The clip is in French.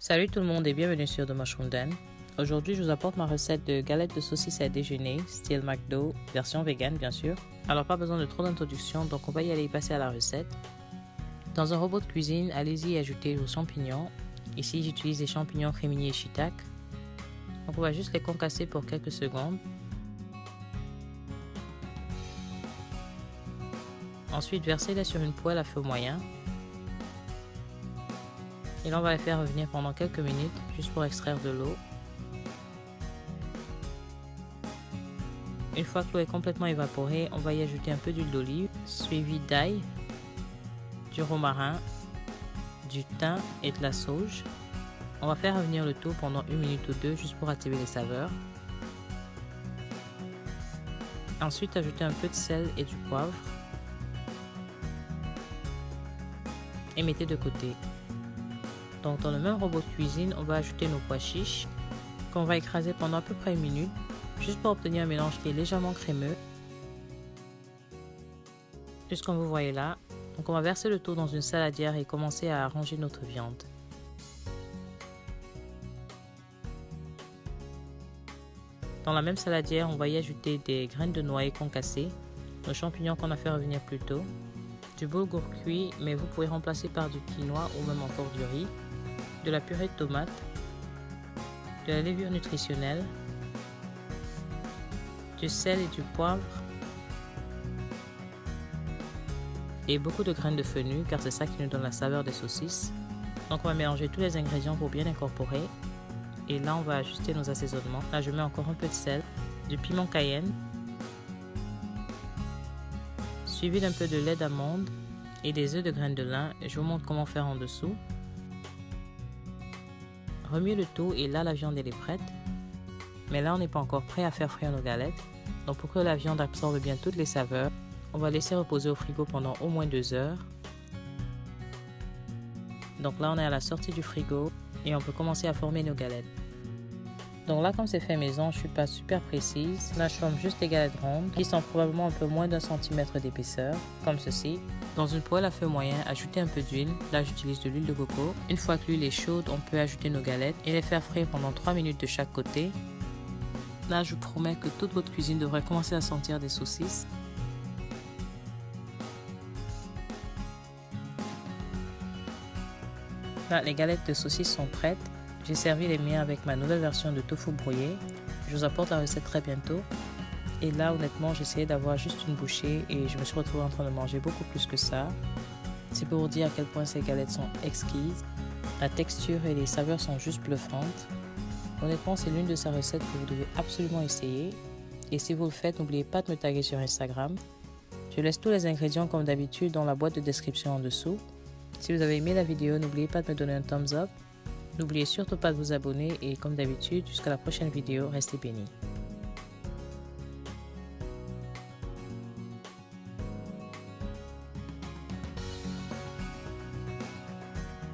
Salut tout le monde et bienvenue sur The Mushroom Den. Aujourd'hui, je vous apporte ma recette de galettes de saucisses à déjeuner, style McDo, version vegan bien sûr. Alors pas besoin de trop d'introduction, donc on va y aller passer à la recette. Dans un robot de cuisine, allez-y et ajoutez vos champignons. Ici, j'utilise des champignons créminiers shiitake. Donc on va juste les concasser pour quelques secondes. Ensuite, versez-les sur une poêle à feu moyen. Et là, on va les faire revenir pendant quelques minutes, juste pour extraire de l'eau. Une fois que l'eau est complètement évaporée, on va y ajouter un peu d'huile d'olive, suivi d'ail, du romarin, du thym et de la sauge. On va faire revenir le tout pendant 1 minute ou 2, juste pour activer les saveurs. Ensuite, ajouter un peu de sel et du poivre. Et mettez de côté. Donc dans le même robot de cuisine, on va ajouter nos pois chiches qu'on va écraser pendant à peu près 1 minute, juste pour obtenir un mélange qui est légèrement crémeux. Juste comme vous voyez là. Donc on va verser le tout dans une saladière et commencer à arranger notre viande. Dans la même saladière, on va y ajouter des graines de noix concassées, nos champignons qu'on a fait revenir plus tôt, du boulgour cuit, mais vous pouvez remplacer par du quinoa ou même encore du riz, de la purée de tomates, de la levure nutritionnelle, du sel et du poivre, et beaucoup de graines de fenouil car c'est ça qui nous donne la saveur des saucisses. Donc on va mélanger tous les ingrédients pour bien incorporer. Et là on va ajuster nos assaisonnements. Là je mets encore un peu de sel, du piment cayenne, suivi d'un peu de lait d'amande et des œufs de graines de lin. Je vous montre comment faire en dessous. Remuez le tout et là la viande elle est prête. Mais là on n'est pas encore prêt à faire frire nos galettes. Donc pour que la viande absorbe bien toutes les saveurs, on va laisser reposer au frigo pendant au moins 2 heures. Donc là on est à la sortie du frigo et on peut commencer à former nos galettes. Donc là comme c'est fait maison, je suis pas super précise. Là je forme juste des galettes rondes qui sont probablement un peu moins d'1 centimètre d'épaisseur, comme ceci. Dans une poêle à feu moyen, ajoutez un peu d'huile. Là j'utilise de l'huile de coco. Une fois que l'huile est chaude, on peut ajouter nos galettes et les faire frire pendant 3 minutes de chaque côté. Là je vous promets que toute votre cuisine devrait commencer à sentir des saucisses. Là les galettes de saucisses sont prêtes. J'ai servi les miens avec ma nouvelle version de tofu brouillé. Je vous apporte la recette très bientôt. Et là, honnêtement, j'ai essayé d'avoir juste une bouchée et je me suis retrouvée en train de manger beaucoup plus que ça. C'est pour vous dire à quel point ces galettes sont exquises. La texture et les saveurs sont juste bluffantes. Honnêtement, c'est l'une de ces recettes que vous devez absolument essayer. Et si vous le faites, n'oubliez pas de me taguer sur Instagram. Je laisse tous les ingrédients comme d'habitude dans la boîte de description en dessous. Si vous avez aimé la vidéo, n'oubliez pas de me donner un thumbs up. N'oubliez surtout pas de vous abonner et comme d'habitude, jusqu'à la prochaine vidéo, restez bénis.